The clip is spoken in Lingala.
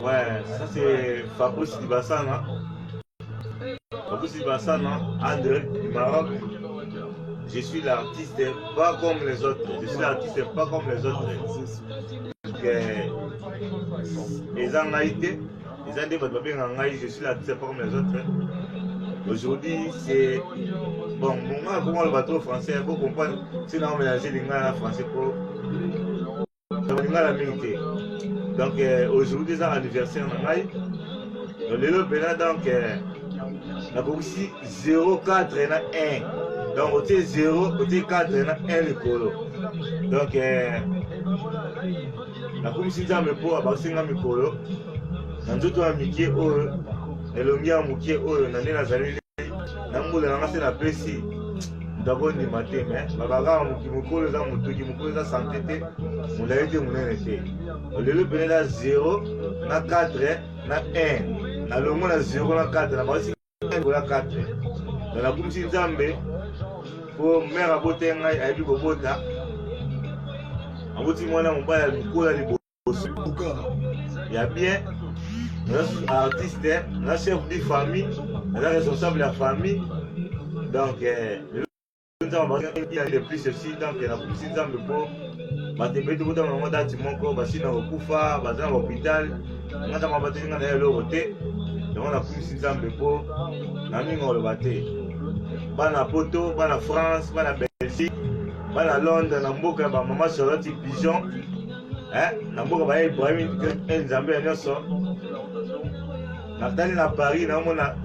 Ouais, ça c'est Fabrice Dibassana. Fabrice Dibassana, André du Maroc. Je suis l'artiste pas comme les autres. Je suis l'artiste pas comme les autres. Les Angaïté, les André Batbabé je suis l'artiste pas comme les autres. Aujourd'hui, c'est. Bon, moi, comment le bateau français, pour comprendre, si on a mélangé les gars français pour. La minute. Donc aujourd'hui c'est l'anniversaire de Ngai. Donc le Bénin donc la aussi 0,4 na 1. Donc au 0, au 4 na 1 le colo. Donc la commission ça me pour abasinga mikolo. Nanzoto a mikie o elongi a mukie o na nena zali na ngula na ngase na pesi. D'abord ni matin mais babaka mukolo za mutuki mukolo za santé te mulaite munene te. Le Bénin a 0 na 4 na 1 na longo na 0 na 4 na basi 1 na 4 dans la commission Nzambe pour mère abote ngai ayebi kobota aboti mwana mobala mikola liboso ya bien artiste na chef de famille na responsable de la famille donc il y a des plus aussi donc la commission Nzambe pour batembeli tokuta bango dati moko basi na kokufa baza na hôpital ngata mabateli nga na eloko te yango na komisi Nzambe mpo na mingi oloba te bana poto bana France bana Belgique bana Londres na mboka ya bamama Charlotte Pigeon na mboka baya Ibrahim Nzambe ya nyonso natali na Paris naomona